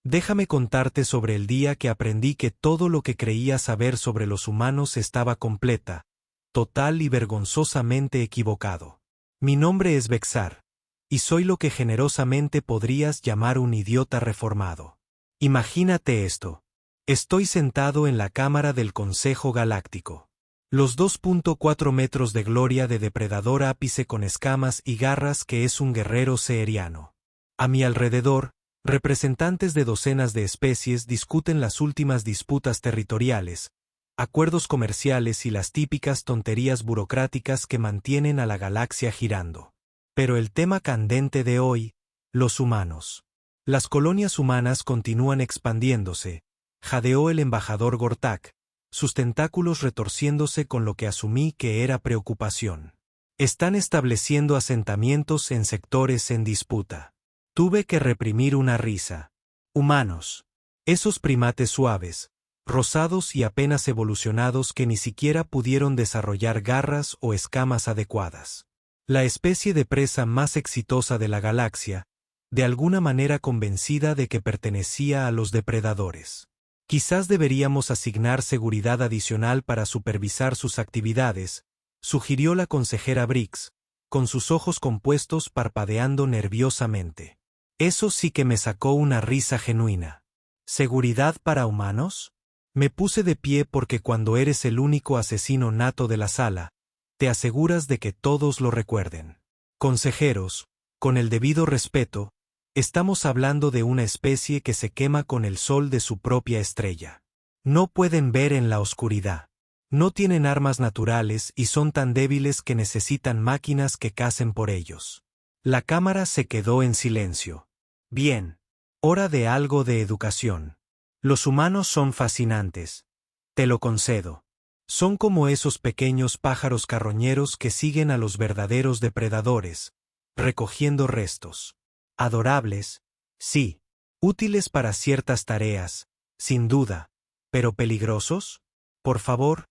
Déjame contarte sobre el día que aprendí que todo lo que creía saber sobre los humanos estaba completa, total y vergonzosamente equivocado. Mi nombre es Vexar, y soy lo que generosamente podrías llamar un idiota reformado. Imagínate esto. Estoy sentado en la cámara del Consejo Galáctico. Los 2.4 metros de gloria de depredador ápice con escamas y garras que es un guerrero seeriano. A mi alrededor, representantes de docenas de especies discuten las últimas disputas territoriales, acuerdos comerciales y las típicas tonterías burocráticas que mantienen a la galaxia girando. Pero el tema candente de hoy, los humanos. Las colonias humanas continúan expandiéndose, jadeó el embajador Gortak, sus tentáculos retorciéndose con lo que asumí que era preocupación. Están estableciendo asentamientos en sectores en disputa. Tuve que reprimir una risa. Humanos. Esos primates suaves, rosados y apenas evolucionados que ni siquiera pudieron desarrollar garras o escamas adecuadas. La especie de presa más exitosa de la galaxia, de alguna manera convencida de que pertenecía a los depredadores. Quizás deberíamos asignar seguridad adicional para supervisar sus actividades, sugirió la consejera Briggs, con sus ojos compuestos parpadeando nerviosamente. Eso sí que me sacó una risa genuina. ¿Seguridad para humanos? Me puse de pie porque cuando eres el único asesino nato de la sala, te aseguras de que todos lo recuerden. Consejeros, con el debido respeto, estamos hablando de una especie que se quema con el sol de su propia estrella. No pueden ver en la oscuridad. No tienen armas naturales y son tan débiles que necesitan máquinas que cacen por ellos. La cámara se quedó en silencio. Bien. Hora de algo de educación. Los humanos son fascinantes. Te lo concedo. Son como esos pequeños pájaros carroñeros que siguen a los verdaderos depredadores, recogiendo restos. Adorables, sí. Útiles para ciertas tareas, sin duda. ¿Pero peligrosos? Por favor.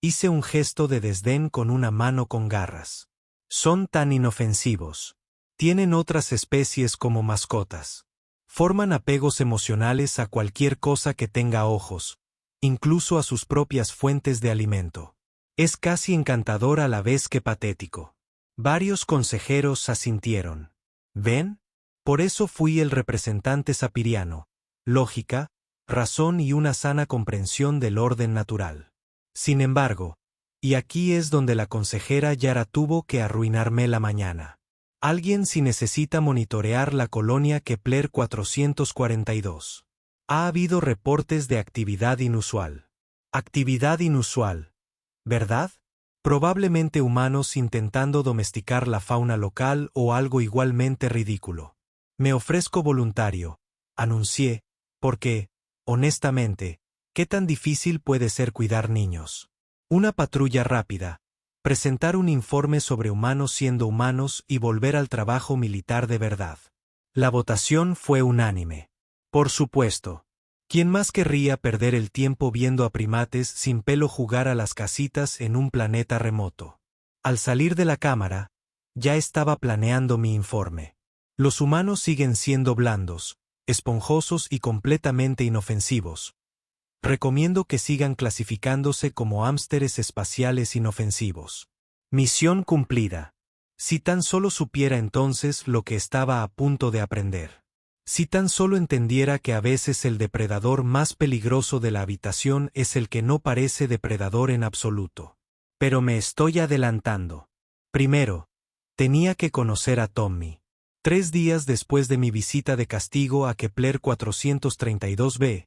Hice un gesto de desdén con una mano con garras. Son tan inofensivos. Tienen otras especies como mascotas. Forman apegos emocionales a cualquier cosa que tenga ojos, incluso a sus propias fuentes de alimento. Es casi encantador a la vez que patético. Varios consejeros asintieron. ¿Ven? Por eso fui el representante sapiriano. Lógica, razón y una sana comprensión del orden natural. Sin embargo, y aquí es donde la consejera Yara tuvo que arruinarme la mañana. Alguien sí necesita monitorear la colonia Kepler 442. Ha habido reportes de actividad inusual. Actividad inusual, ¿verdad? Probablemente humanos intentando domesticar la fauna local o algo igualmente ridículo. Me ofrezco voluntario, anuncié, porque, honestamente, ¿qué tan difícil puede ser cuidar niños? Una patrulla rápida, presentar un informe sobre humanos siendo humanos y volver al trabajo militar de verdad. La votación fue unánime. Por supuesto. ¿Quién más querría perder el tiempo viendo a primates sin pelo jugar a las casitas en un planeta remoto? Al salir de la cámara, ya estaba planeando mi informe. Los humanos siguen siendo blandos, esponjosos y completamente inofensivos. Recomiendo que sigan clasificándose como hámsteres espaciales inofensivos. Misión cumplida. Si tan solo supiera entonces lo que estaba a punto de aprender. Si tan solo entendiera que a veces el depredador más peligroso de la habitación es el que no parece depredador en absoluto. Pero me estoy adelantando. Primero, tenía que conocer a Tommy. 3 días después de mi visita de castigo a Kepler 432b,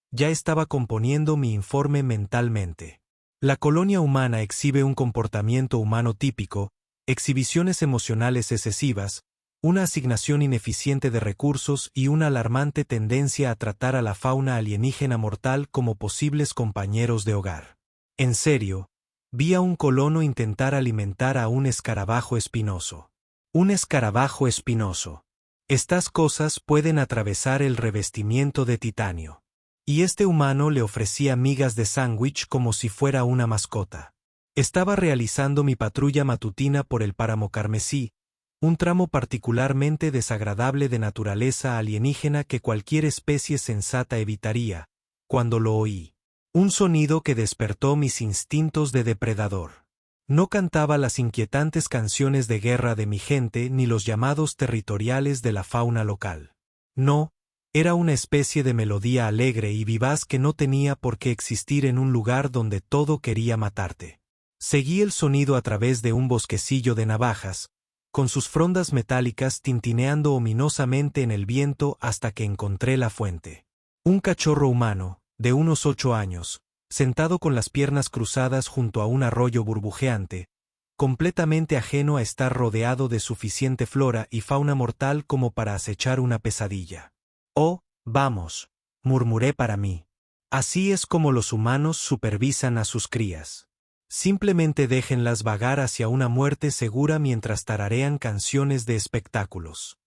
ya estaba componiendo mi informe mentalmente. La colonia humana exhibe un comportamiento humano típico, exhibiciones emocionales excesivas, una asignación ineficiente de recursos y una alarmante tendencia a tratar a la fauna alienígena mortal como posibles compañeros de hogar. En serio, vi a un colono intentar alimentar a un escarabajo espinoso. Un escarabajo espinoso. Estas cosas pueden atravesar el revestimiento de titanio. Y este humano le ofrecía migas de sándwich como si fuera una mascota. Estaba realizando mi patrulla matutina por el páramo carmesí, un tramo particularmente desagradable de naturaleza alienígena que cualquier especie sensata evitaría, cuando lo oí. Un sonido que despertó mis instintos de depredador. No cantaba las inquietantes canciones de guerra de mi gente ni los llamados territoriales de la fauna local. No, era una especie de melodía alegre y vivaz que no tenía por qué existir en un lugar donde todo quería matarte. Seguí el sonido a través de un bosquecillo de navajas, con sus frondas metálicas tintineando ominosamente en el viento hasta que encontré la fuente. Un cachorro humano, de unos 8 años, sentado con las piernas cruzadas junto a un arroyo burbujeante, completamente ajeno a estar rodeado de suficiente flora y fauna mortal como para acechar una pesadilla. Oh, vamos, murmuré para mí. Así es como los humanos supervisan a sus crías. Simplemente déjenlas vagar hacia una muerte segura mientras tararean canciones de espectáculos.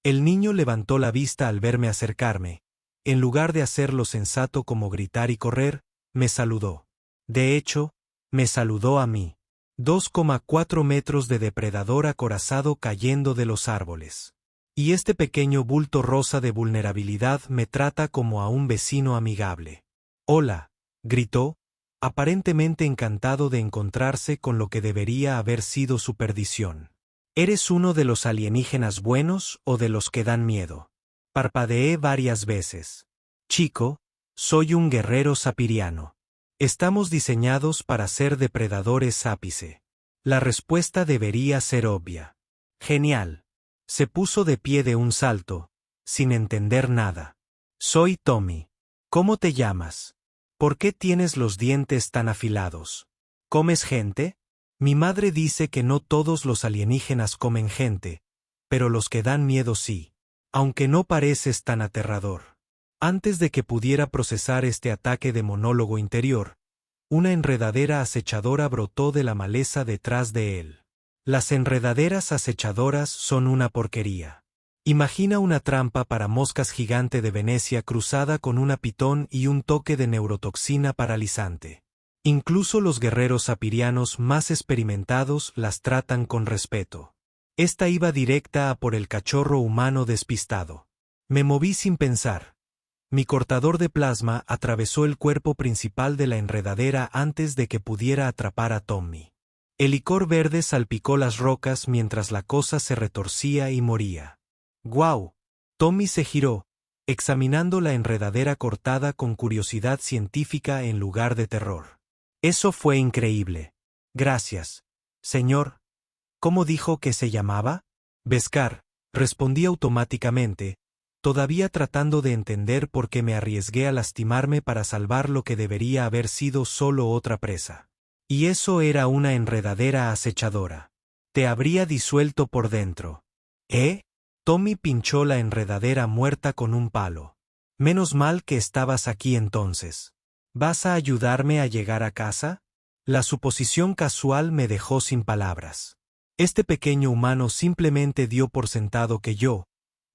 El niño levantó la vista al verme acercarme. En lugar de hacer lo sensato como gritar y correr, me saludó. De hecho, me saludó a mí. 2,4 metros de depredador acorazado cayendo de los árboles. Y este pequeño bulto rosa de vulnerabilidad me trata como a un vecino amigable. «Hola», gritó, aparentemente encantado de encontrarse con lo que debería haber sido su perdición. ¿Eres uno de los alienígenas buenos o de los que dan miedo? Parpadeé varias veces. Chico, soy un guerrero sapiriano. Estamos diseñados para ser depredadores ápice. La respuesta debería ser obvia. Genial. Se puso de pie de un salto, sin entender nada. Soy Tommy. ¿Cómo te llamas? ¿Por qué tienes los dientes tan afilados? ¿Comes gente? Mi madre dice que no todos los alienígenas comen gente, pero los que dan miedo sí. Aunque no pareces tan aterrador. Antes de que pudiera procesar este ataque de monólogo interior, una enredadera acechadora brotó de la maleza detrás de él. Las enredaderas acechadoras son una porquería. Imagina una trampa para moscas gigante de Venecia cruzada con una pitón y un toque de neurotoxina paralizante. Incluso los guerreros sapirianos más experimentados las tratan con respeto. Esta iba directa a por el cachorro humano despistado. Me moví sin pensar. Mi cortador de plasma atravesó el cuerpo principal de la enredadera antes de que pudiera atrapar a Tommy. El licor verde salpicó las rocas mientras la cosa se retorcía y moría. ¡Guau! Tommy se giró, examinando la enredadera cortada con curiosidad científica en lugar de terror. Eso fue increíble. Gracias, señor. ¿Cómo dijo que se llamaba? Beskar, respondí automáticamente, todavía tratando de entender por qué me arriesgué a lastimarme para salvar lo que debería haber sido solo otra presa. Y eso era una enredadera acechadora. Te habría disuelto por dentro. ¿Eh? Tommy pinchó la enredadera muerta con un palo. Menos mal que estabas aquí entonces. ¿Vas a ayudarme a llegar a casa? La suposición casual me dejó sin palabras. Este pequeño humano simplemente dio por sentado que yo,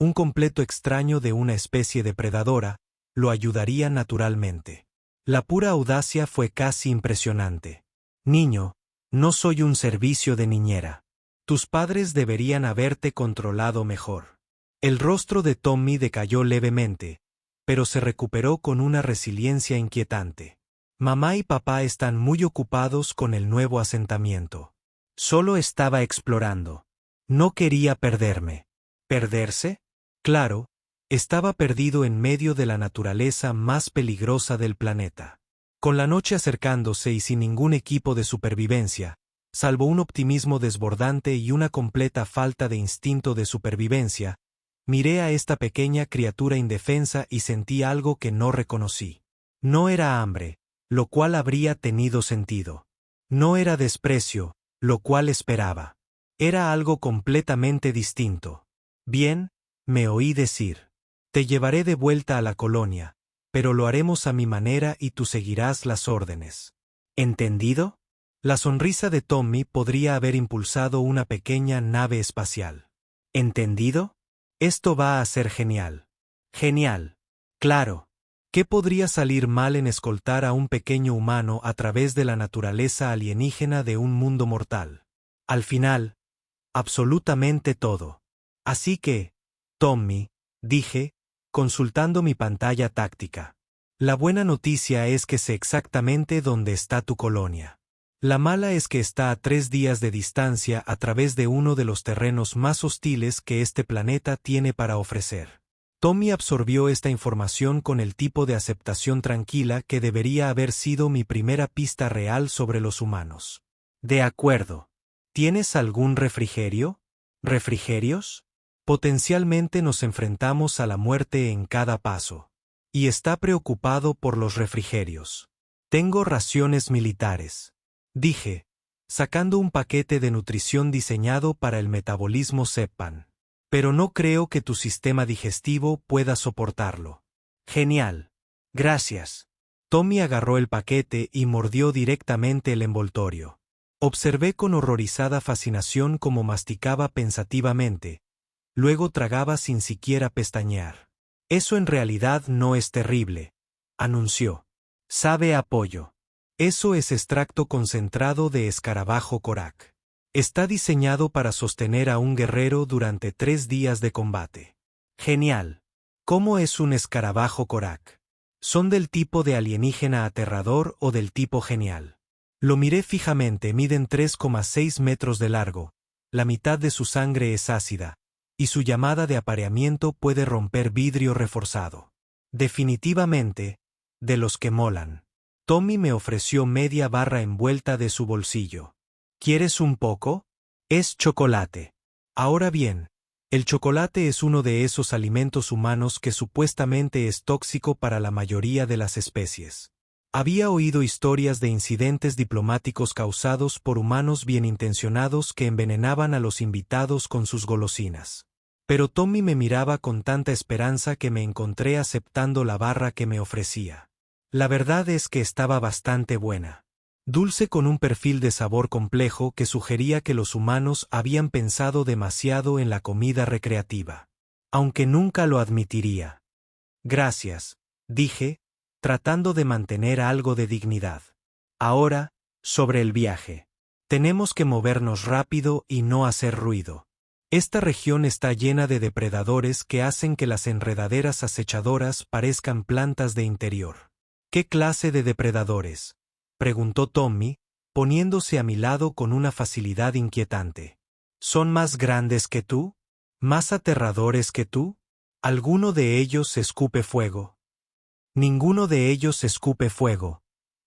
un completo extraño de una especie depredadora, lo ayudaría naturalmente. La pura audacia fue casi impresionante. Niño, no soy un servicio de niñera. Tus padres deberían haberte controlado mejor. El rostro de Tommy decayó levemente, pero se recuperó con una resiliencia inquietante. Mamá y papá están muy ocupados con el nuevo asentamiento. Solo estaba explorando. No quería perderme. ¿Perderse? Claro, estaba perdido en medio de la naturaleza más peligrosa del planeta. Con la noche acercándose y sin ningún equipo de supervivencia, salvo un optimismo desbordante y una completa falta de instinto de supervivencia, miré a esta pequeña criatura indefensa y sentí algo que no reconocí. No era hambre, lo cual habría tenido sentido. No era desprecio, lo cual esperaba. Era algo completamente distinto. Bien, me oí decir. Te llevaré de vuelta a la colonia, pero lo haremos a mi manera y tú seguirás las órdenes. ¿Entendido? La sonrisa de Tommy podría haber impulsado una pequeña nave espacial. ¿Entendido? Esto va a ser genial. Genial. Claro. ¿Qué podría salir mal en escoltar a un pequeño humano a través de la naturaleza alienígena de un mundo mortal? Al final, Absolutamente todo. Así que, Tommy, dije, consultando mi pantalla táctica. La buena noticia es que sé exactamente dónde está tu colonia. La mala es que está a 3 días de distancia a través de uno de los terrenos más hostiles que este planeta tiene para ofrecer. Tommy absorbió esta información con el tipo de aceptación tranquila que debería haber sido mi primera pista real sobre los humanos. De acuerdo. ¿Tienes algún refrigerio? ¿Refrigerios? Potencialmente nos enfrentamos a la muerte en cada paso. Y está preocupado por los refrigerios. Tengo raciones militares. Dije, sacando un paquete de nutrición diseñado para el metabolismo Seppan. Pero no creo que tu sistema digestivo pueda soportarlo. Genial. Gracias. Tommy agarró el paquete y mordió directamente el envoltorio. Observé con horrorizada fascinación cómo masticaba pensativamente. Luego tragaba sin siquiera pestañear. Eso en realidad no es terrible, anunció. Sabe a pollo. Eso es extracto concentrado de escarabajo Korak. Está diseñado para sostener a un guerrero durante 3 días de combate. Genial. ¿Cómo es un escarabajo Korak? ¿Son del tipo de alienígena aterrador o del tipo genial? Lo miré fijamente, miden 3,6 metros de largo, la mitad de su sangre es ácida, y su llamada de apareamiento puede romper vidrio reforzado. Definitivamente, de los que molan. Tommy me ofreció media barra envuelta de su bolsillo. ¿Quieres un poco? Es chocolate. Ahora bien, el chocolate es uno de esos alimentos humanos que supuestamente es tóxico para la mayoría de las especies. Había oído historias de incidentes diplomáticos causados por humanos bien intencionados que envenenaban a los invitados con sus golosinas. Pero Tommy me miraba con tanta esperanza que me encontré aceptando la barra que me ofrecía. La verdad es que estaba bastante buena. Dulce con un perfil de sabor complejo que sugería que los humanos habían pensado demasiado en la comida recreativa. Aunque nunca lo admitiría. Gracias, dije, tratando de mantener algo de dignidad. Ahora, sobre el viaje. Tenemos que movernos rápido y no hacer ruido. Esta región está llena de depredadores que hacen que las enredaderas acechadoras parezcan plantas de interior. ¿Qué clase de depredadores?, preguntó Tommy, poniéndose a mi lado con una facilidad inquietante. ¿Son más grandes que tú? ¿Más aterradores que tú? ¿Alguno de ellos escupe fuego? Ninguno de ellos escupe fuego.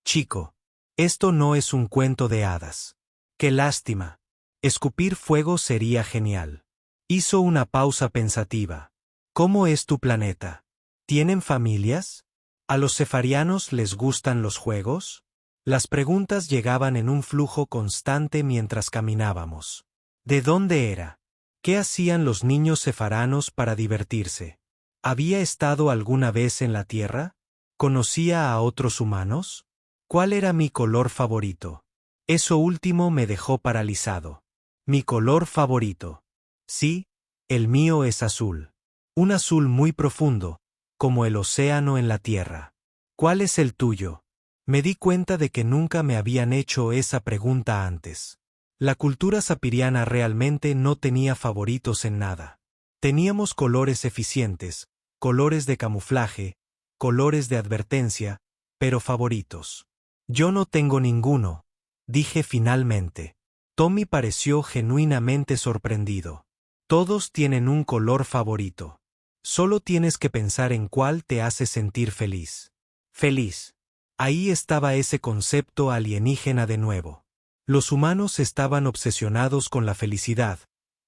Chico, esto no es un cuento de hadas. ¡Qué lástima! Escupir fuego sería genial. Hizo una pausa pensativa. ¿Cómo es tu planeta? ¿Tienen familias? ¿A los cefarianos les gustan los juegos? Las preguntas llegaban en un flujo constante mientras caminábamos. ¿De dónde era? ¿Qué hacían los niños cefaranos para divertirse? ¿Había estado alguna vez en la Tierra? ¿Conocía a otros humanos? ¿Cuál era mi color favorito? Eso último me dejó paralizado. Mi color favorito. Sí, el mío es azul. Un azul muy profundo, como el océano en la Tierra. ¿Cuál es el tuyo? Me di cuenta de que nunca me habían hecho esa pregunta antes. La cultura sapiriana realmente no tenía favoritos en nada. Teníamos colores eficientes, colores de camuflaje, colores de advertencia, pero favoritos. Yo no tengo ninguno, dije finalmente. Tommy pareció genuinamente sorprendido. Todos tienen un color favorito. Solo tienes que pensar en cuál te hace sentir feliz. Feliz. Ahí estaba ese concepto alienígena de nuevo. Los humanos estaban obsesionados con la felicidad,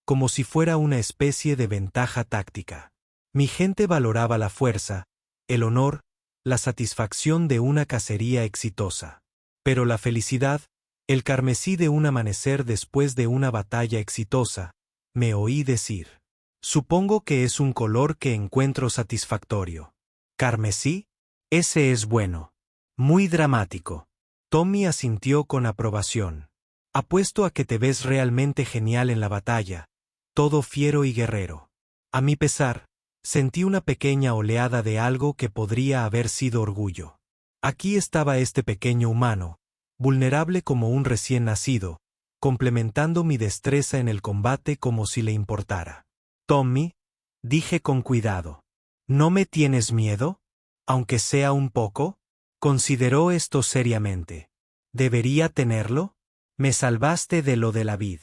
como si fuera una especie de ventaja táctica. Mi gente valoraba la fuerza, el honor, la satisfacción de una cacería exitosa. Pero la felicidad, el carmesí de un amanecer después de una batalla exitosa, me oí decir. Supongo que es un color que encuentro satisfactorio. ¿Carmesí? Ese es bueno. Muy dramático. Tommy asintió con aprobación. Apuesto a que te ves realmente genial en la batalla, todo fiero y guerrero. A mi pesar, sentí una pequeña oleada de algo que podría haber sido orgullo. Aquí estaba este pequeño humano, vulnerable como un recién nacido, complementando mi destreza en el combate como si le importara. Tommy, dije con cuidado. ¿No me tienes miedo? Aunque sea un poco. Consideró esto seriamente. ¿Debería tenerlo? Me salvaste de lo de la vid.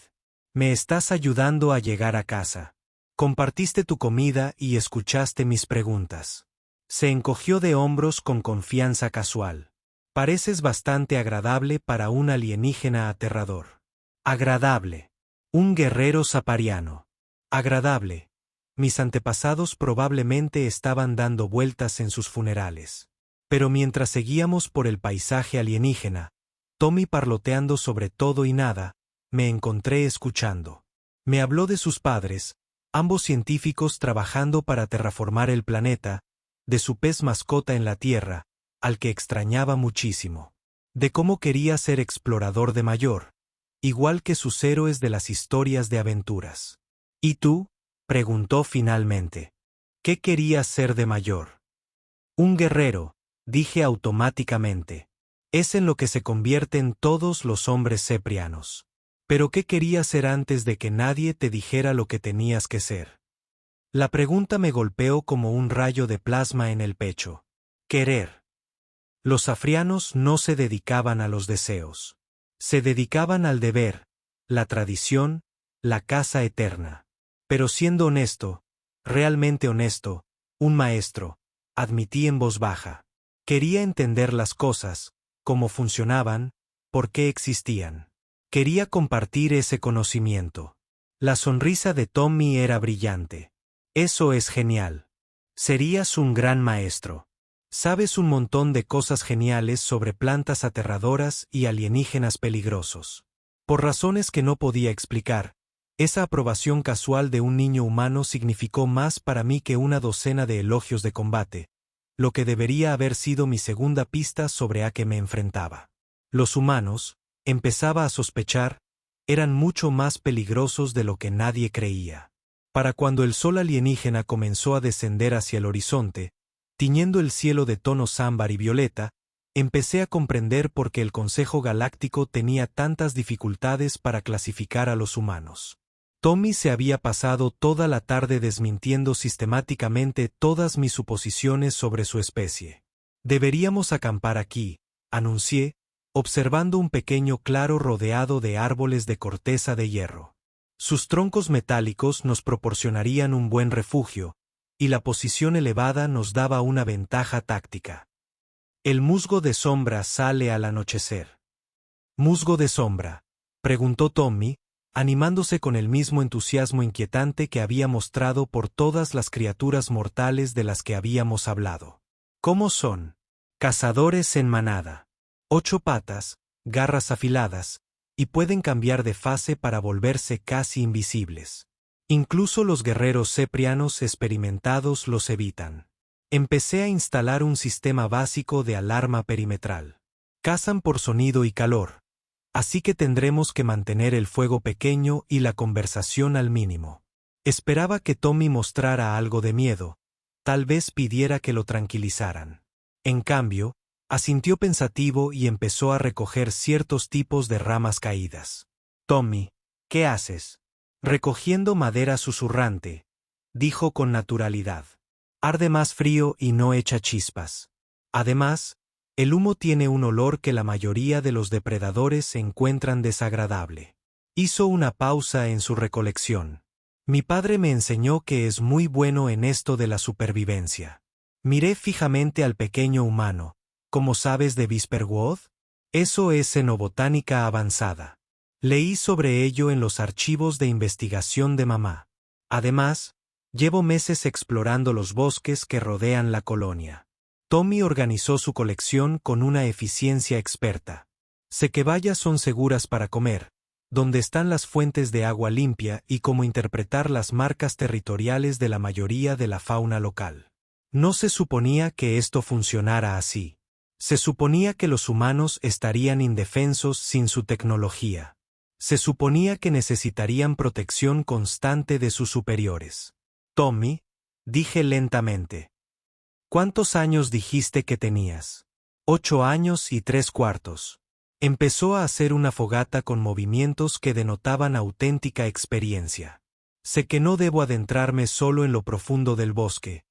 Me estás ayudando a llegar a casa. Compartiste tu comida y escuchaste mis preguntas. Se encogió de hombros con confianza casual. Pareces bastante agradable para un alienígena aterrador. Agradable. Un guerrero sapariano. Agradable. Mis antepasados probablemente estaban dando vueltas en sus funerales. Pero mientras seguíamos por el paisaje alienígena, Tommy parloteando sobre todo y nada, me encontré escuchando. Me habló de sus padres, ambos científicos trabajando para terraformar el planeta, de su pez mascota en la Tierra, al que extrañaba muchísimo. De cómo quería ser explorador de mayor, igual que sus héroes de las historias de aventuras. ¿Y tú? Preguntó finalmente. ¿Qué querías ser de mayor? Un guerrero, dije automáticamente. Es en lo que se convierten todos los hombres ceprianos. ¿Pero qué querías ser antes de que nadie te dijera lo que tenías que ser? La pregunta me golpeó como un rayo de plasma en el pecho. Querer. Los afrianos no se dedicaban a los deseos. Se dedicaban al deber, la tradición, la casa eterna. Pero siendo honesto, realmente honesto, un maestro, admití en voz baja. Quería entender las cosas, cómo funcionaban, por qué existían. Quería compartir ese conocimiento. La sonrisa de Tommy era brillante. Eso es genial. Serías un gran maestro. Sabes un montón de cosas geniales sobre plantas aterradoras y alienígenas peligrosos. Por razones que no podía explicar, esa aprobación casual de un niño humano significó más para mí que una docena de elogios de combate, lo que debería haber sido mi segunda pista sobre a qué me enfrentaba. Los humanos, empezaba a sospechar, eran mucho más peligrosos de lo que nadie creía. Para cuando el sol alienígena comenzó a descender hacia el horizonte, tiñendo el cielo de tonos ámbar y violeta, empecé a comprender por qué el Consejo Galáctico tenía tantas dificultades para clasificar a los humanos. Tommy se había pasado toda la tarde desmintiendo sistemáticamente todas mis suposiciones sobre su especie. Deberíamos acampar aquí, anuncié, observando un pequeño claro rodeado de árboles de corteza de hierro. Sus troncos metálicos nos proporcionarían un buen refugio, y la posición elevada nos daba una ventaja táctica. El musgo de sombra sale al anochecer. ¿Musgo de sombra?, preguntó Tommy, animándose con el mismo entusiasmo inquietante que había mostrado por todas las criaturas mortales de las que habíamos hablado. ¿Cómo son? Cazadores en manada. 8 patas, garras afiladas, y pueden cambiar de fase para volverse casi invisibles. Incluso los guerreros ceprianos experimentados los evitan. Empecé a instalar un sistema básico de alarma perimetral. Cazan por sonido y calor, así que tendremos que mantener el fuego pequeño y la conversación al mínimo. Esperaba que Tommy mostrara algo de miedo, tal vez pidiera que lo tranquilizaran. En cambio, asintió pensativo y empezó a recoger ciertos tipos de ramas caídas. Tommy, ¿qué haces? Recogiendo madera susurrante, dijo con naturalidad. Arde más frío y no echa chispas. Además, el humo tiene un olor que la mayoría de los depredadores encuentran desagradable. Hizo una pausa en su recolección. Mi padre me enseñó que es muy bueno en esto de la supervivencia. Miré fijamente al pequeño humano. ¿Cómo sabes de Whisperwood? Eso es xenobotánica avanzada. Leí sobre ello en los archivos de investigación de mamá. Además, llevo meses explorando los bosques que rodean la colonia. Tommy organizó su colección con una eficiencia experta. Sé que bayas son seguras para comer, dónde están las fuentes de agua limpia y cómo interpretar las marcas territoriales de la mayoría de la fauna local. No se suponía que esto funcionara así. Se suponía que los humanos estarían indefensos sin su tecnología. Se suponía que necesitarían protección constante de sus superiores. Tommy, dije lentamente. ¿Cuántos años dijiste que tenías? 8 años y 3/4. Empezó a hacer una fogata con movimientos que denotaban auténtica experiencia. Sé que no debo adentrarme solo en lo profundo del bosque,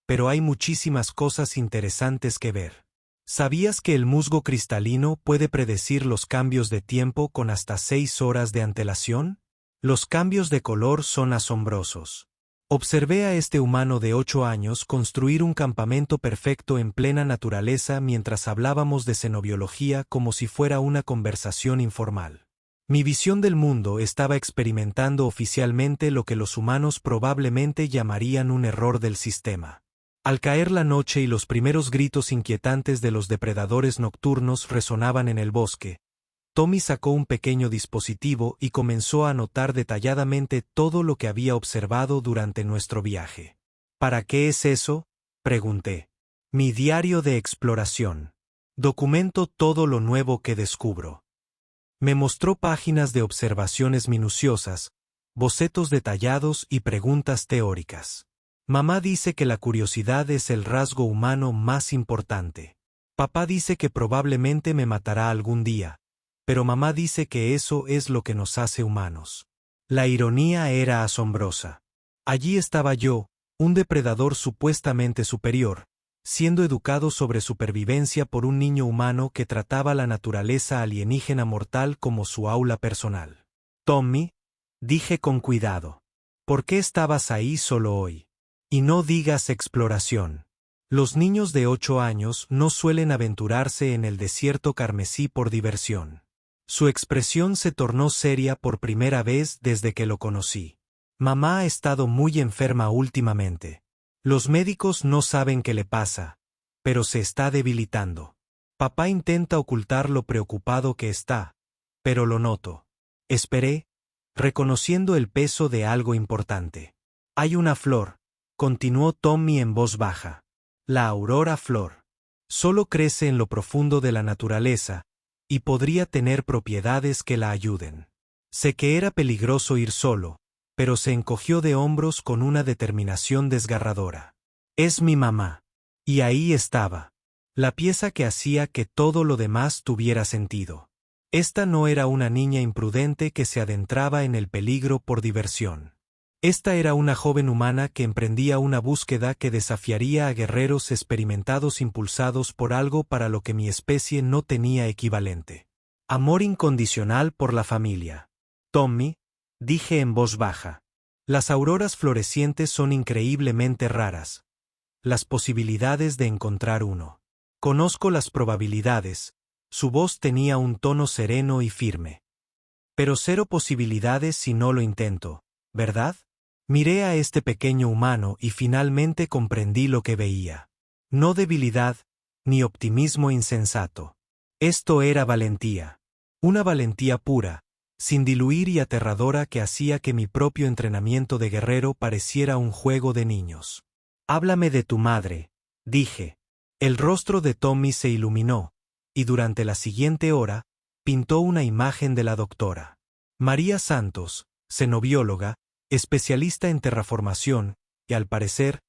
pero hay muchísimas cosas interesantes que ver. ¿Sabías que el musgo cristalino puede predecir los cambios de tiempo con hasta 6 horas de antelación? Los cambios de color son asombrosos. Observé a este humano de 8 años construir un campamento perfecto en plena naturaleza mientras hablábamos de xenobiología como si fuera una conversación informal. Mi visión del mundo estaba experimentando oficialmente lo que los humanos probablemente llamarían un error del sistema. Al caer la noche y los primeros gritos inquietantes de los depredadores nocturnos resonaban en el bosque, Tommy sacó un pequeño dispositivo y comenzó a anotar detalladamente todo lo que había observado durante nuestro viaje. ¿Para qué es eso?, pregunté. Mi diario de exploración. Documento todo lo nuevo que descubro. Me mostró páginas de observaciones minuciosas, bocetos detallados y preguntas teóricas. Mamá dice que la curiosidad es el rasgo humano más importante. Papá dice que probablemente me matará algún día, pero mamá dice que eso es lo que nos hace humanos. La ironía era asombrosa. Allí estaba yo, un depredador supuestamente superior, siendo educado sobre supervivencia por un niño humano que trataba la naturaleza alienígena mortal como su aula personal. Tommy, dije con cuidado, ¿por qué estabas ahí solo hoy? Y no digas exploración. Los niños de 8 años no suelen aventurarse en el desierto carmesí por diversión. Su expresión se tornó seria por primera vez desde que lo conocí. Mamá ha estado muy enferma últimamente. Los médicos no saben qué le pasa, pero se está debilitando. Papá intenta ocultar lo preocupado que está, pero lo noto. Esperé, reconociendo el peso de algo importante. Hay una flor, continuó Tommy en voz baja. La aurora flor. Solo crece en lo profundo de la naturaleza, y podría tener propiedades que la ayuden. Sé que era peligroso ir solo, pero se encogió de hombros con una determinación desgarradora. Es mi mamá. Y ahí estaba. La pieza que hacía que todo lo demás tuviera sentido. Esta no era una niña imprudente que se adentraba en el peligro por diversión. Esta era una joven humana que emprendía una búsqueda que desafiaría a guerreros experimentados impulsados por algo para lo que mi especie no tenía equivalente. Amor incondicional por la familia. Tommy, dije en voz baja. Las auroras florecientes son increíblemente raras. Las posibilidades de encontrar uno. Conozco las probabilidades. Su voz tenía un tono sereno y firme. Pero 0 posibilidades si no lo intento, ¿verdad? Miré a este pequeño humano y finalmente comprendí lo que veía. No debilidad, ni optimismo insensato. Esto era valentía. Una valentía pura, sin diluir y aterradora que hacía que mi propio entrenamiento de guerrero pareciera un juego de niños. Háblame de tu madre, dije. El rostro de Tommy se iluminó, y durante la siguiente hora, pintó una imagen de la doctora María Santos, xenobióloga, especialista en terraformación, y al parecer,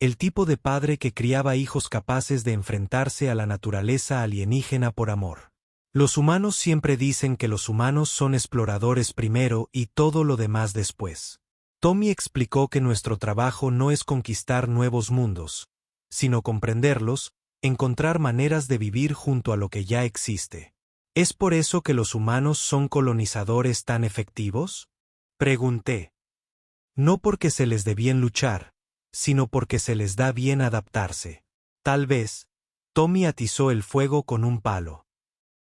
el tipo de padre que criaba hijos capaces de enfrentarse a la naturaleza alienígena por amor. Los humanos siempre dicen que los humanos son exploradores primero y todo lo demás después. Tommy explicó que nuestro trabajo no es conquistar nuevos mundos, sino comprenderlos, encontrar maneras de vivir junto a lo que ya existe. ¿Es por eso que los humanos son colonizadores tan efectivos?, pregunté. No porque se les dé bien luchar, sino porque se les da bien adaptarse. Tal vez. Tommy atizó el fuego con un palo.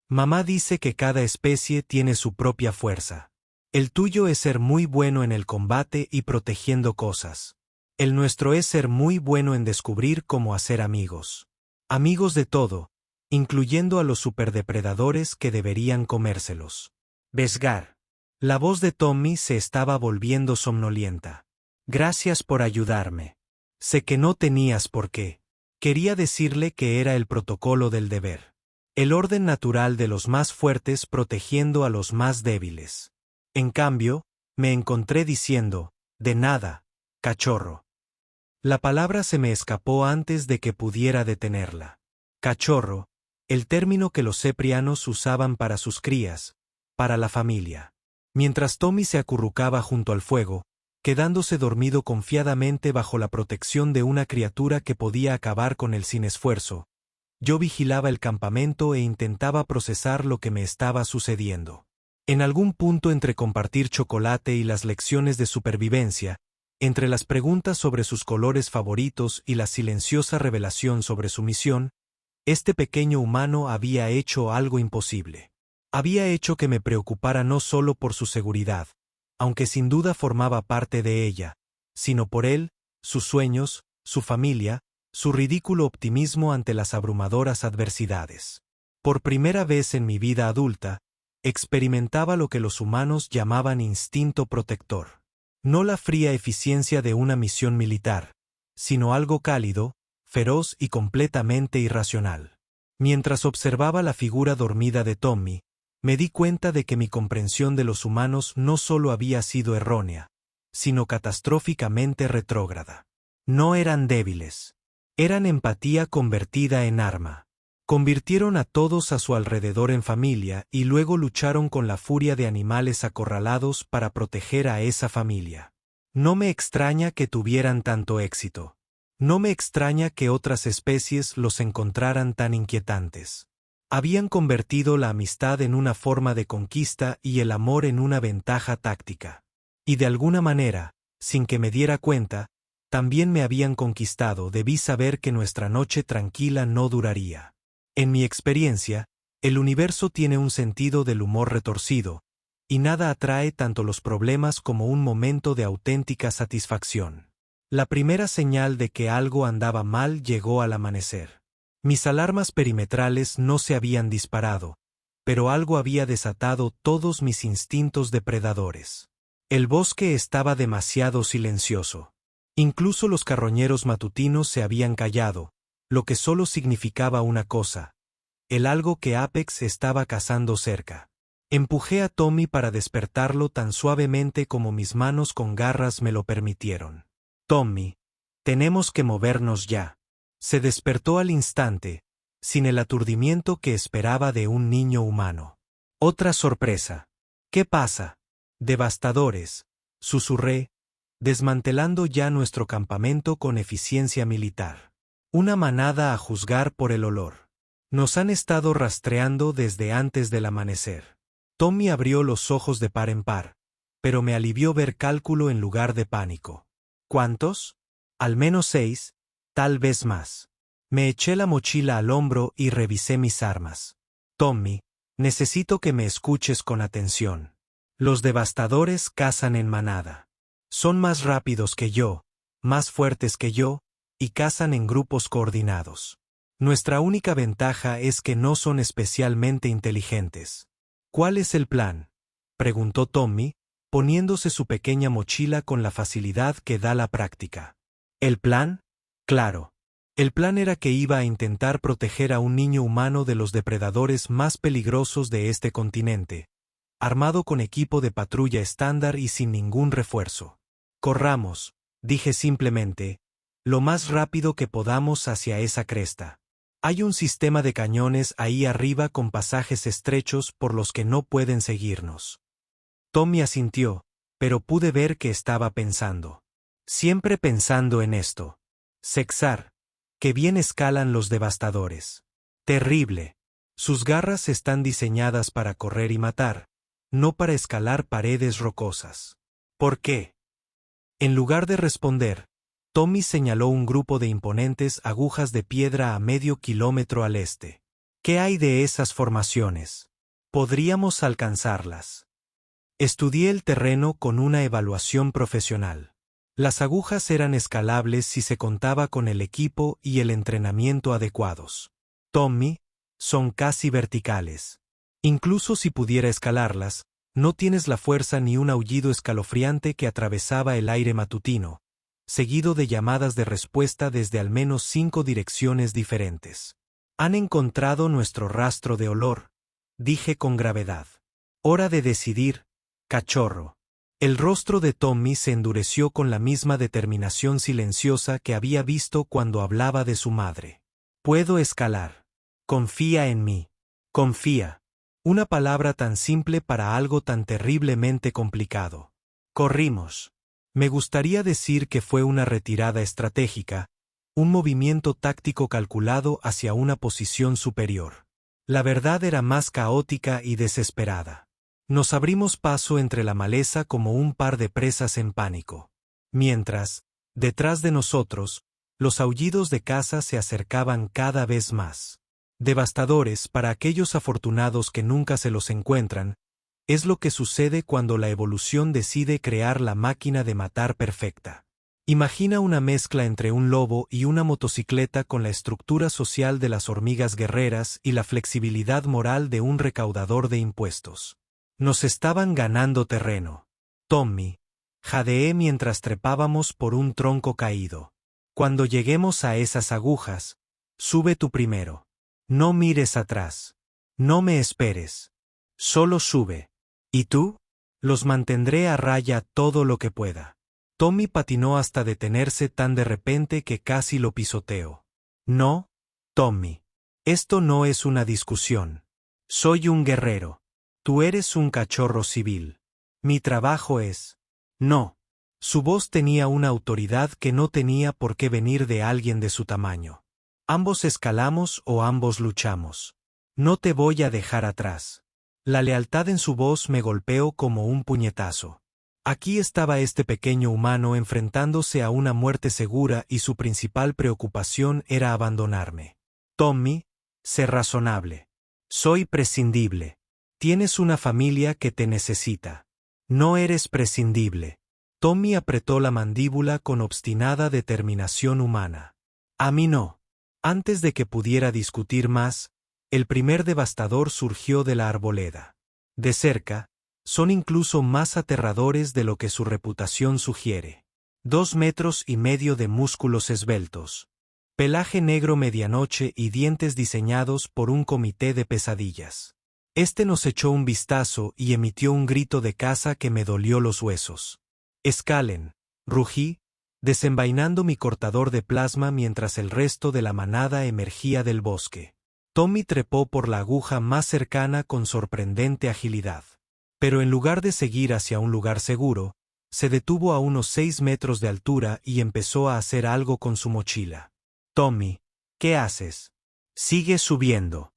Mamá dice que cada especie tiene su propia fuerza. El tuyo es ser muy bueno en el combate y protegiendo cosas. El nuestro es ser muy bueno en descubrir cómo hacer amigos. Amigos de todo, incluyendo a los superdepredadores que deberían comérselos. Vesgar. La voz de Tommy se estaba volviendo somnolienta. Gracias por ayudarme. Sé que no tenías por qué. Quería decirle que era el protocolo del deber. El orden natural de los más fuertes protegiendo a los más débiles. En cambio, me encontré diciendo, de nada, cachorro. La palabra se me escapó antes de que pudiera detenerla. Cachorro, el término que los ceprianos usaban para sus crías, para la familia. Mientras Tommy se acurrucaba junto al fuego, quedándose dormido confiadamente bajo la protección de una criatura que podía acabar con él sin esfuerzo, yo vigilaba el campamento e intentaba procesar lo que me estaba sucediendo. En algún punto entre compartir chocolate y las lecciones de supervivencia, entre las preguntas sobre sus colores favoritos y la silenciosa revelación sobre su misión, este pequeño humano había hecho algo imposible. Había hecho que me preocupara no solo por su seguridad, aunque sin duda formaba parte de ella, sino por él, sus sueños, su familia, su ridículo optimismo ante las abrumadoras adversidades. Por primera vez en mi vida adulta, experimentaba lo que los humanos llamaban instinto protector. No la fría eficiencia de una misión militar, sino algo cálido, feroz y completamente irracional. Mientras observaba la figura dormida de Tommy, me di cuenta de que mi comprensión de los humanos no solo había sido errónea, sino catastróficamente retrógrada. No eran débiles. Eran empatía convertida en arma. Convirtieron a todos a su alrededor en familia y luego lucharon con la furia de animales acorralados para proteger a esa familia. No me extraña que tuvieran tanto éxito. No me extraña que otras especies los encontraran tan inquietantes. Habían convertido la amistad en una forma de conquista y el amor en una ventaja táctica. Y de alguna manera, sin que me diera cuenta, también me habían conquistado. Debí saber que nuestra noche tranquila no duraría. En mi experiencia, el universo tiene un sentido del humor retorcido, y nada atrae tanto los problemas como un momento de auténtica satisfacción. La primera señal de que algo andaba mal llegó al amanecer. Mis alarmas perimetrales no se habían disparado, pero algo había desatado todos mis instintos depredadores. El bosque estaba demasiado silencioso. Incluso los carroñeros matutinos se habían callado, lo que solo significaba una cosa: el algo que Apex estaba cazando cerca. Empujé a Tommy para despertarlo tan suavemente como mis manos con garras me lo permitieron. Tommy, tenemos que movernos ya. Se despertó al instante, sin el aturdimiento que esperaba de un niño humano. Otra sorpresa. ¿Qué pasa? Devastadores, susurré, desmantelando ya nuestro campamento con eficiencia militar. Una manada a juzgar por el olor. Nos han estado rastreando desde antes del amanecer. Tommy abrió los ojos de par en par, pero me alivió ver cálculo en lugar de pánico. ¿Cuántos? Al menos 6, tal vez más. Me eché la mochila al hombro y revisé mis armas. Tommy, necesito que me escuches con atención. Los devastadores cazan en manada. Son más rápidos que yo, más fuertes que yo, y cazan en grupos coordinados. Nuestra única ventaja es que no son especialmente inteligentes. ¿Cuál es el plan?, preguntó Tommy, poniéndose su pequeña mochila con la facilidad que da la práctica. ¿El plan? Claro. El plan era que iba a intentar proteger a un niño humano de los depredadores más peligrosos de este continente, armado con equipo de patrulla estándar y sin ningún refuerzo. Corramos, dije simplemente, lo más rápido que podamos hacia esa cresta. Hay un sistema de cañones ahí arriba con pasajes estrechos por los que no pueden seguirnos. Tommy asintió, pero pude ver que estaba pensando. Siempre pensando en esto. Sexar. Que bien escalan los devastadores. Terrible. Sus garras están diseñadas para correr y matar, no para escalar paredes rocosas. ¿Por qué? En lugar de responder, Tommy señaló un grupo de imponentes agujas de piedra a medio kilómetro al este. ¿Qué hay de esas formaciones? Podríamos alcanzarlas. Estudié el terreno con una evaluación profesional. Las agujas eran escalables si se contaba con el equipo y el entrenamiento adecuados. Tommy, son casi verticales. Incluso si pudiera escalarlas, no tienes la fuerza ni un aullido escalofriante que atravesaba el aire matutino, seguido de llamadas de respuesta desde al menos 5 direcciones diferentes. Han encontrado nuestro rastro de olor, dije con gravedad. Hora de decidir, cachorro. El rostro de Tommy se endureció con la misma determinación silenciosa que había visto cuando hablaba de su madre. Puedo escalar. Confía en mí. Confía. Una palabra tan simple para algo tan terriblemente complicado. Corrimos. Me gustaría decir que fue una retirada estratégica, un movimiento táctico calculado hacia una posición superior. La verdad era más caótica y desesperada. Nos abrimos paso entre la maleza como un par de presas en pánico. Mientras, detrás de nosotros, los aullidos de caza se acercaban cada vez más. Devastadores para aquellos afortunados que nunca se los encuentran, es lo que sucede cuando la evolución decide crear la máquina de matar perfecta. Imagina una mezcla entre un lobo y una motocicleta con la estructura social de las hormigas guerreras y la flexibilidad moral de un recaudador de impuestos. Nos estaban ganando terreno. Tommy, jadeé mientras trepábamos por un tronco caído. Cuando lleguemos a esas agujas, sube tú primero. No mires atrás. No me esperes. Solo sube. ¿Y tú? Los mantendré a raya todo lo que pueda. Tommy patinó hasta detenerse tan de repente que casi lo pisoteo. No, Tommy. Esto no es una discusión. Soy un guerrero. Tú eres un cachorro civil. Mi trabajo es... No. Su voz tenía una autoridad que no tenía por qué venir de alguien de su tamaño. Ambos escalamos o ambos luchamos. No te voy a dejar atrás. La lealtad en su voz me golpeó como un puñetazo. Aquí estaba este pequeño humano enfrentándose a una muerte segura y su principal preocupación era abandonarme. Tommy, sé razonable. Soy prescindible. Tienes una familia que te necesita. No eres prescindible. Tommy apretó la mandíbula con obstinada determinación humana. A mí no. Antes de que pudiera discutir más, el primer devastador surgió de la arboleda. De cerca, son incluso más aterradores de lo que su reputación sugiere. 2,5 metros de músculos esbeltos. Pelaje negro medianoche y dientes diseñados por un comité de pesadillas. Este nos echó un vistazo y emitió un grito de caza que me dolió los huesos. Escalen, rugí, desenvainando mi cortador de plasma mientras el resto de la manada emergía del bosque. Tommy trepó por la aguja más cercana con sorprendente agilidad. Pero en lugar de seguir hacia un lugar seguro, se detuvo a unos 6 metros de altura y empezó a hacer algo con su mochila. Tommy, ¿qué haces? Sigue subiendo.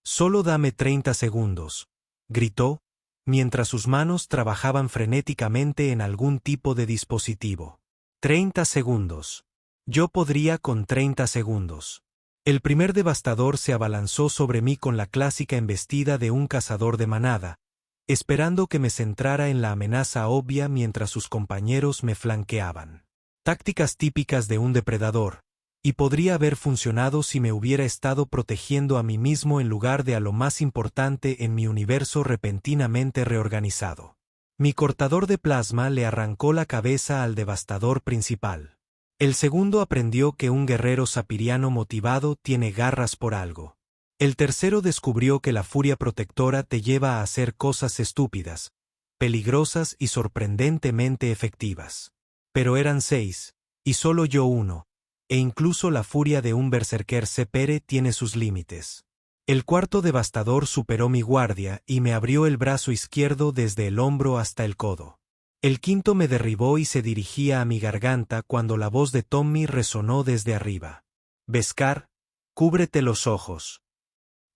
Solo dame 30 segundos, gritó, mientras sus manos trabajaban frenéticamente en algún tipo de dispositivo. 30 segundos. Yo podría con 30 segundos. El primer devastador se abalanzó sobre mí con la clásica embestida de un cazador de manada, esperando que me centrara en la amenaza obvia mientras sus compañeros me flanqueaban. Tácticas típicas de un depredador, y podría haber funcionado si me hubiera estado protegiendo a mí mismo en lugar de a lo más importante en mi universo repentinamente reorganizado. Mi cortador de plasma le arrancó la cabeza al devastador principal. El segundo aprendió que un guerrero sapiriano motivado tiene garras por algo. El tercero descubrió que la furia protectora te lleva a hacer cosas estúpidas, peligrosas y sorprendentemente efectivas. Pero eran 6, y solo yo uno, e incluso la furia de un berserker sepere tiene sus límites. El cuarto devastador superó mi guardia y me abrió el brazo izquierdo desde el hombro hasta el codo. El quinto me derribó y se dirigía a mi garganta cuando la voz de Tommy resonó desde arriba. Beskar, cúbrete los ojos.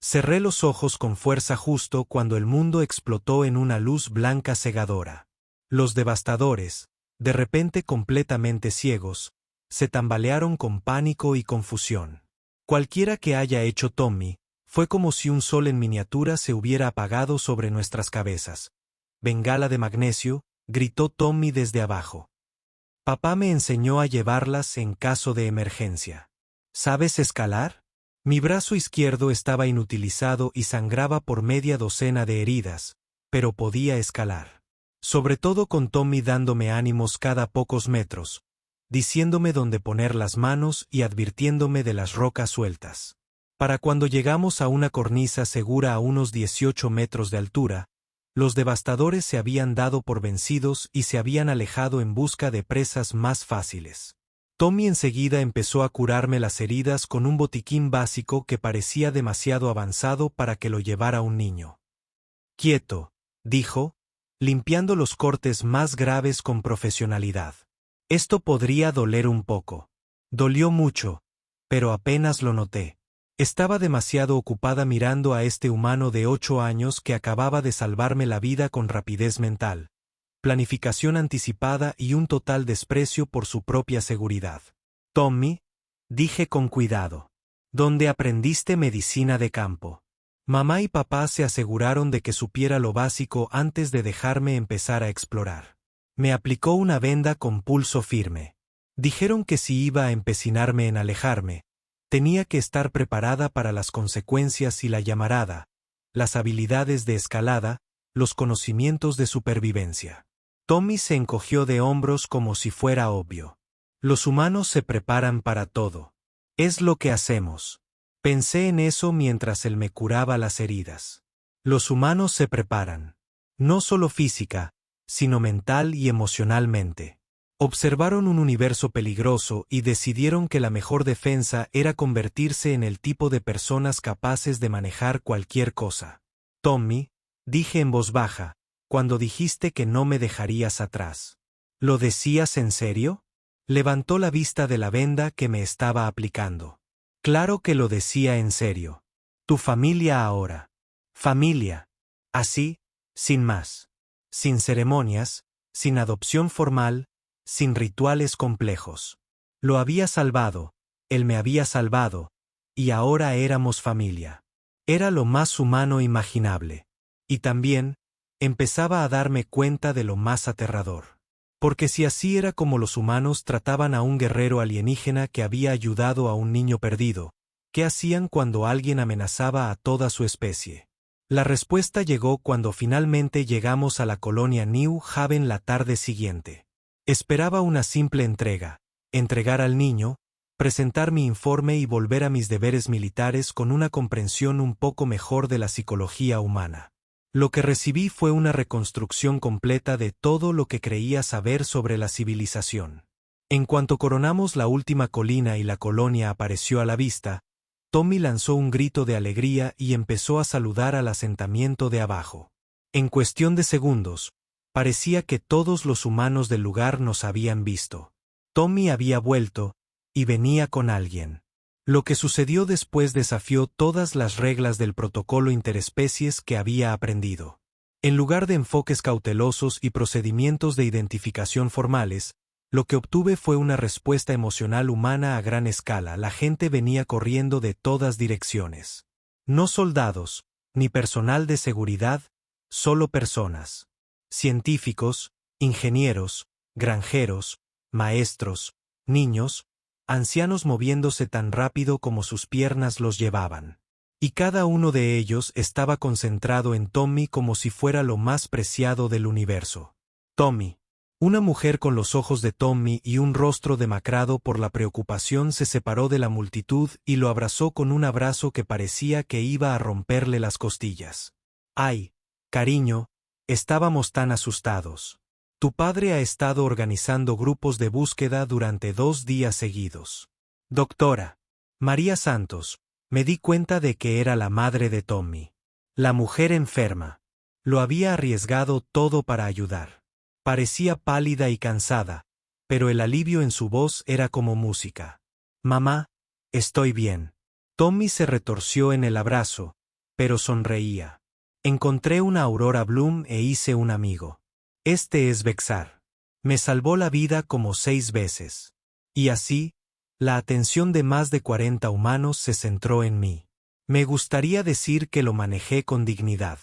Cerré los ojos con fuerza justo cuando el mundo explotó en una luz blanca cegadora. Los devastadores, de repente completamente ciegos, se tambalearon con pánico y confusión. Cualquiera que haya hecho Tommy, fue como si un sol en miniatura se hubiera apagado sobre nuestras cabezas. Bengala de magnesio, gritó Tommy desde abajo. Papá me enseñó a llevarlas en caso de emergencia. ¿Sabes escalar? Mi brazo izquierdo estaba inutilizado y sangraba por media docena de heridas, pero podía escalar. Sobre todo con Tommy dándome ánimos cada pocos metros, diciéndome dónde poner las manos y advirtiéndome de las rocas sueltas. Para cuando llegamos a una cornisa segura a unos 18 metros de altura, los devastadores se habían dado por vencidos y se habían alejado en busca de presas más fáciles. Tommy enseguida empezó a curarme las heridas con un botiquín básico que parecía demasiado avanzado para que lo llevara un niño. Quieto, dijo, limpiando los cortes más graves con profesionalidad. Esto podría doler un poco. Dolió mucho, pero apenas lo noté. Estaba demasiado ocupada mirando a este humano de 8 años que acababa de salvarme la vida con rapidez mental, planificación anticipada y un total desprecio por su propia seguridad. Tommy, dije con cuidado. ¿Dónde aprendiste medicina de campo? Mamá y papá se aseguraron de que supiera lo básico antes de dejarme empezar a explorar. Me aplicó una venda con pulso firme. Dijeron que si iba a empecinarme en alejarme, tenía que estar preparada para las consecuencias y la llamarada, las habilidades de escalada, los conocimientos de supervivencia. Tommy se encogió de hombros como si fuera obvio. Los humanos se preparan para todo. Es lo que hacemos. Pensé en eso mientras él me curaba las heridas. Los humanos se preparan. No solo física, sino mental y emocionalmente. Observaron un universo peligroso y decidieron que la mejor defensa era convertirse en el tipo de personas capaces de manejar cualquier cosa. Tommy, dije en voz baja, cuando dijiste que no me dejarías atrás. ¿Lo decías en serio? Levantó la vista de la venda que me estaba aplicando. Claro que lo decía en serio. Tu familia ahora. Familia. Así, sin más. Sin ceremonias, sin adopción formal, sin rituales complejos. Lo había salvado, él me había salvado, y ahora éramos familia. Era lo más humano imaginable. Y también, empezaba a darme cuenta de lo más aterrador. Porque si así era como los humanos trataban a un guerrero alienígena que había ayudado a un niño perdido, ¿qué hacían cuando alguien amenazaba a toda su especie? La respuesta llegó cuando finalmente llegamos a la colonia New Haven la tarde siguiente. Esperaba una simple entrega, entregar al niño, presentar mi informe y volver a mis deberes militares con una comprensión un poco mejor de la psicología humana. Lo que recibí fue una reconstrucción completa de todo lo que creía saber sobre la civilización. En cuanto coronamos la última colina y la colonia apareció a la vista, Tommy lanzó un grito de alegría y empezó a saludar al asentamiento de abajo. En cuestión de segundos, parecía que todos los humanos del lugar nos habían visto. Tommy había vuelto, y venía con alguien. Lo que sucedió después desafió todas las reglas del protocolo interespecies que había aprendido. En lugar de enfoques cautelosos y procedimientos de identificación formales, lo que obtuve fue una respuesta emocional humana a gran escala. La gente venía corriendo de todas direcciones. No soldados, ni personal de seguridad, solo personas. Científicos, ingenieros, granjeros, maestros, niños, ancianos moviéndose tan rápido como sus piernas los llevaban. Y cada uno de ellos estaba concentrado en Tommy como si fuera lo más preciado del universo. Tommy. Una mujer con los ojos de Tommy y un rostro demacrado por la preocupación se separó de la multitud y lo abrazó con un abrazo que parecía que iba a romperle las costillas. Ay, cariño, estábamos tan asustados. Tu padre ha estado organizando grupos de búsqueda durante 2 días seguidos. Doctora María Santos, me di cuenta de que era la madre de Tommy. La mujer enferma. Lo había arriesgado todo para ayudar. Parecía pálida y cansada, pero el alivio en su voz era como música. Mamá, estoy bien. Tommy se retorció en el abrazo, pero sonreía. Encontré una Aurora Bloom e hice un amigo. Este es Bexar. Me salvó la vida como 6 veces. Y así, la atención de más de 40 humanos se centró en mí. Me gustaría decir que lo manejé con dignidad.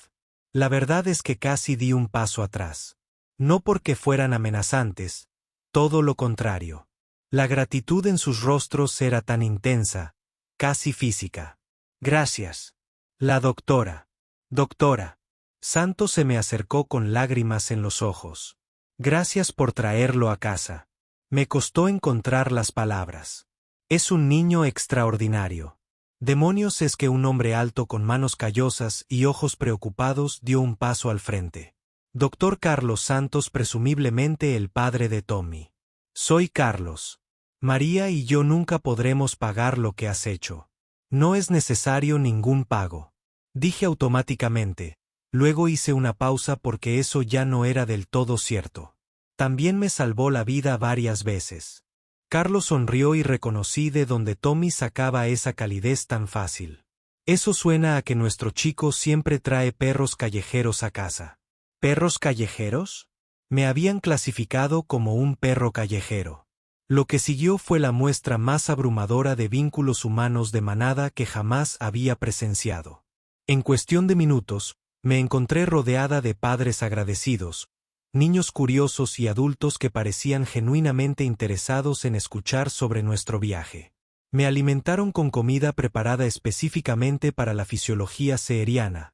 La verdad es que casi di un paso atrás. No porque fueran amenazantes, todo lo contrario. La gratitud en sus rostros era tan intensa, casi física. Gracias. La doctora. Doctora. Santos se me acercó con lágrimas en los ojos. Gracias por traerlo a casa. Me costó encontrar las palabras. Es un niño extraordinario. Demonios es que un hombre alto con manos callosas y ojos preocupados dio un paso al frente. Doctor Carlos Santos, presumiblemente el padre de Tommy. Soy Carlos. María y yo nunca podremos pagar lo que has hecho. No es necesario ningún pago. Dije automáticamente. Luego hice una pausa porque eso ya no era del todo cierto. También me salvó la vida varias veces. Carlos sonrió y reconocí de dónde Tommy sacaba esa calidez tan fácil. Eso suena a que nuestro chico siempre trae perros callejeros a casa. ¿Perros callejeros? Me habían clasificado como un perro callejero. Lo que siguió fue la muestra más abrumadora de vínculos humanos de manada que jamás había presenciado. En cuestión de minutos, me encontré rodeada de padres agradecidos, niños curiosos y adultos que parecían genuinamente interesados en escuchar sobre nuestro viaje. Me alimentaron con comida preparada específicamente para la fisiología sahariana,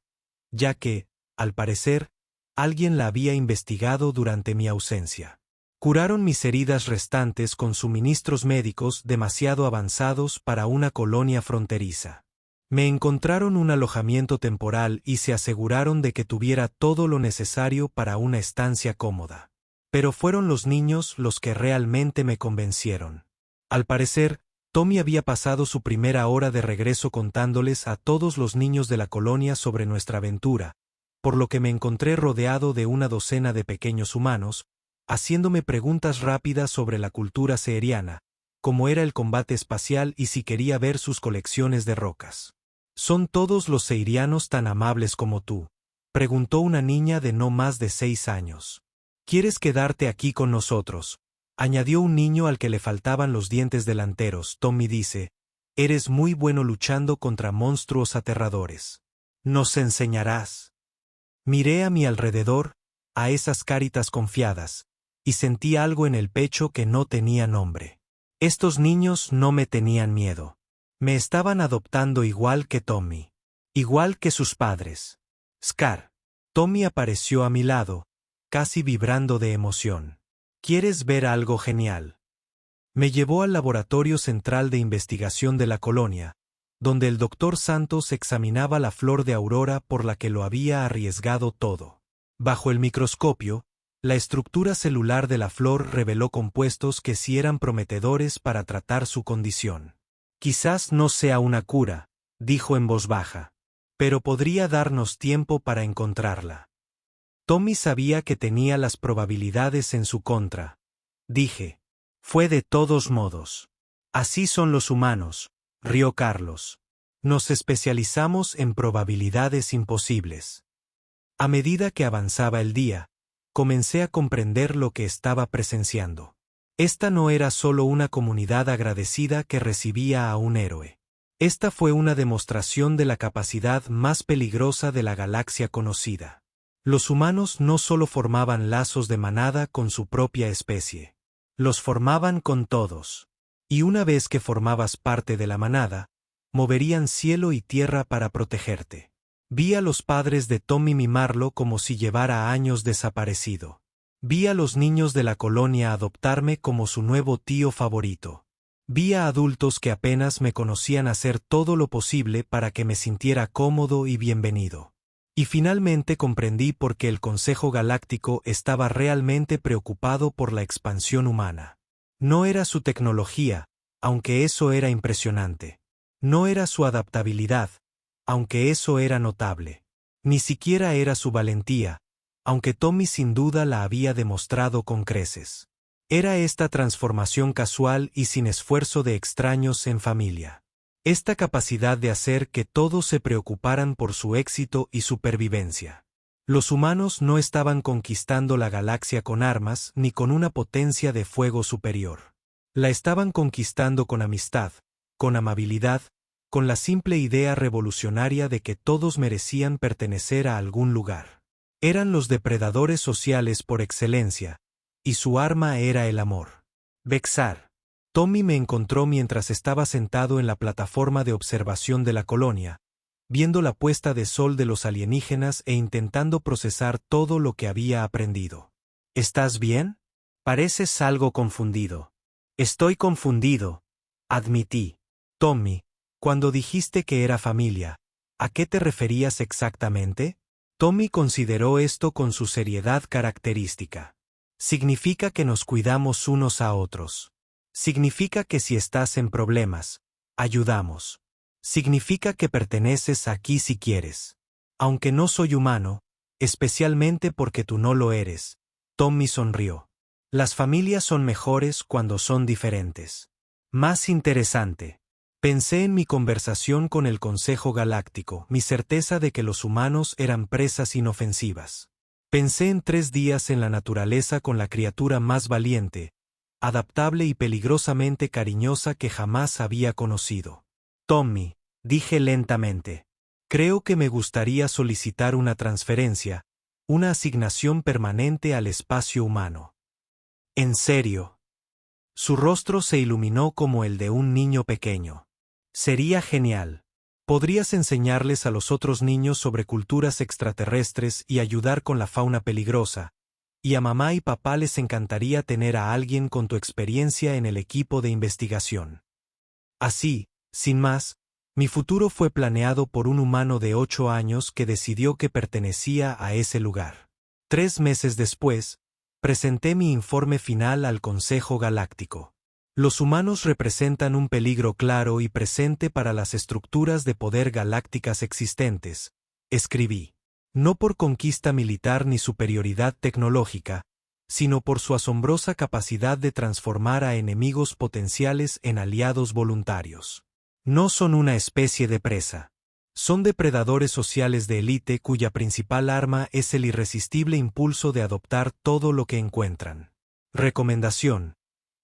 ya que, al parecer, alguien la había investigado durante mi ausencia. Curaron mis heridas restantes con suministros médicos demasiado avanzados para una colonia fronteriza. Me encontraron un alojamiento temporal y se aseguraron de que tuviera todo lo necesario para una estancia cómoda. Pero fueron los niños los que realmente me convencieron. Al parecer, Tommy había pasado su primera hora de regreso contándoles a todos los niños de la colonia sobre nuestra aventura, por lo que me encontré rodeado de una docena de pequeños humanos, haciéndome preguntas rápidas sobre la cultura sahariana, cómo era el combate espacial y si quería ver sus colecciones de rocas. ¿Son todos los saharianos tan amables como tú?, preguntó una niña de no más de 6 años. ¿Quieres quedarte aquí con nosotros?, añadió un niño al que le faltaban los dientes delanteros. Tommy dice, eres muy bueno luchando contra monstruos aterradores. ¿Nos enseñarás? Miré a mi alrededor, a esas caritas confiadas, y sentí algo en el pecho que no tenía nombre. Estos niños no me tenían miedo. Me estaban adoptando igual que Tommy. Igual que sus padres. Scar. Tommy apareció a mi lado, casi vibrando de emoción. ¿Quieres ver algo genial? Me llevó al laboratorio central de investigación de la colonia, donde el Dr. Santos examinaba la flor de aurora por la que lo había arriesgado todo. Bajo el microscopio, la estructura celular de la flor reveló compuestos que sí eran prometedores para tratar su condición. Quizás no sea una cura, dijo en voz baja, pero podría darnos tiempo para encontrarla. Tommy sabía que tenía las probabilidades en su contra. Dije. Fue de todos modos. Así son los humanos, rió Carlos. Nos especializamos en probabilidades imposibles. A medida que avanzaba el día, comencé a comprender lo que estaba presenciando. Esta no era solo una comunidad agradecida que recibía a un héroe. Esta fue una demostración de la capacidad más peligrosa de la galaxia conocida. Los humanos no solo formaban lazos de manada con su propia especie. Los formaban con todos. Y una vez que formabas parte de la manada, moverían cielo y tierra para protegerte. Vi a los padres de Tommy mimarlo como si llevara años desaparecido. Vi a los niños de la colonia adoptarme como su nuevo tío favorito. Vi a adultos que apenas me conocían hacer todo lo posible para que me sintiera cómodo y bienvenido. Y finalmente comprendí por qué el Consejo Galáctico estaba realmente preocupado por la expansión humana. No era su tecnología, aunque eso era impresionante. No era su adaptabilidad, aunque eso era notable. Ni siquiera era su valentía, aunque Tommy sin duda la había demostrado con creces. Era esta transformación casual y sin esfuerzo de extraños en familia. Esta capacidad de hacer que todos se preocuparan por su éxito y supervivencia. Los humanos no estaban conquistando la galaxia con armas ni con una potencia de fuego superior. La estaban conquistando con amistad, con amabilidad, con la simple idea revolucionaria de que todos merecían pertenecer a algún lugar. Eran los depredadores sociales por excelencia, y su arma era el amor. Vexar. Tommy me encontró mientras estaba sentado en la plataforma de observación de la colonia, viendo la puesta de sol de los alienígenas e intentando procesar todo lo que había aprendido. ¿Estás bien? Pareces algo confundido. Estoy confundido, admití. Tommy, cuando dijiste que era familia, ¿a qué te referías exactamente? Tommy consideró esto con su seriedad característica. Significa que nos cuidamos unos a otros. Significa que si estás en problemas, ayudamos. Significa que perteneces aquí si quieres. Aunque no soy humano, especialmente porque tú no lo eres, Tommy sonrió. Las familias son mejores cuando son diferentes. Más interesante. Pensé en mi conversación con el Consejo Galáctico, mi certeza de que los humanos eran presas inofensivas. Pensé en 3 días en la naturaleza con la criatura más valiente, adaptable y peligrosamente cariñosa que jamás había conocido. Tommy, dije lentamente. Creo que me gustaría solicitar una transferencia, una asignación permanente al espacio humano. ¿En serio? Su rostro se iluminó como el de un niño pequeño. Sería genial. Podrías enseñarles a los otros niños sobre culturas extraterrestres y ayudar con la fauna peligrosa, y a mamá y papá les encantaría tener a alguien con tu experiencia en el equipo de investigación. Así, sin más, mi futuro fue planeado por un humano de 8 años que decidió que pertenecía a ese lugar. 3 meses después, presenté mi informe final al Consejo Galáctico. Los humanos representan un peligro claro y presente para las estructuras de poder galácticas existentes, escribí. No por conquista militar ni superioridad tecnológica, sino por su asombrosa capacidad de transformar a enemigos potenciales en aliados voluntarios. No son una especie de presa. Son depredadores sociales de élite cuya principal arma es el irresistible impulso de adoptar todo lo que encuentran. Recomendación: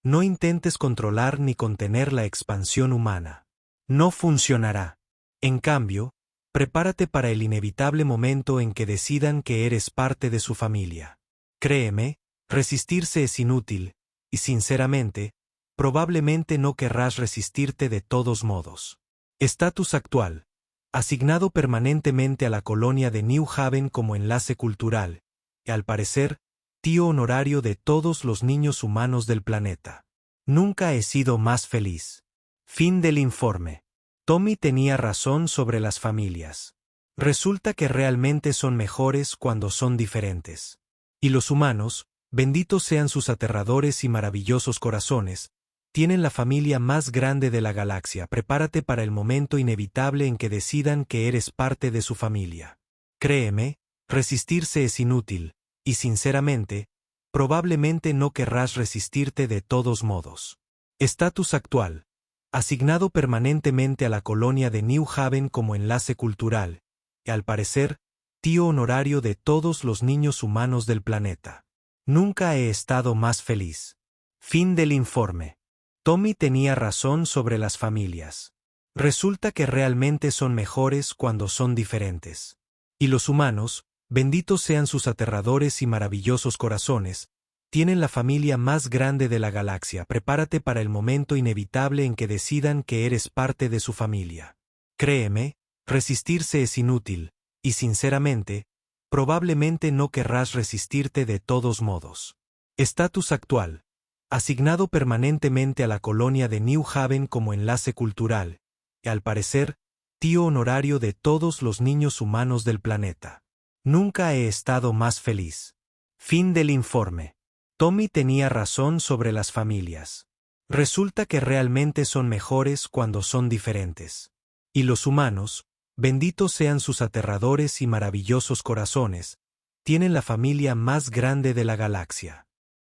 no intentes controlar ni contener la expansión humana. No funcionará. En cambio, prepárate para el inevitable momento en que decidan que eres parte de su familia. Créeme, resistirse es inútil, y sinceramente, probablemente no querrás resistirte de todos modos. Estatus actual. Asignado permanentemente a la colonia de New Haven como enlace cultural, y al parecer, tío honorario de todos los niños humanos del planeta. Nunca he sido más feliz. Fin del informe. Tommy tenía razón sobre las familias. Resulta que realmente son mejores cuando son diferentes. Y los humanos, benditos sean sus aterradores y maravillosos corazones, tienen la familia más grande de la galaxia. Prepárate para el momento inevitable en que decidan que eres parte de su familia. Créeme, resistirse es inútil, y sinceramente, probablemente no querrás resistirte de todos modos. Estatus actual. Asignado permanentemente a la colonia de New Haven como enlace cultural, y al parecer, tío honorario de todos los niños humanos del planeta. Nunca he estado más feliz. Fin del informe. Tommy tenía razón sobre las familias. Resulta que realmente son mejores cuando son diferentes. Y los humanos, benditos sean sus aterradores y maravillosos corazones, tienen la familia más grande de la galaxia. Prepárate para el momento inevitable en que decidan que eres parte de su familia. Créeme, resistirse es inútil, y sinceramente, probablemente no querrás resistirte de todos modos. Estatus actual. Asignado permanentemente a la colonia de New Haven como enlace cultural, y al parecer, tío honorario de todos los niños humanos del planeta. Nunca he estado más feliz. Fin del informe. Tommy tenía razón sobre las familias. Resulta que realmente son mejores cuando son diferentes. Y los humanos, benditos sean sus aterradores y maravillosos corazones, tienen la familia más grande de la galaxia.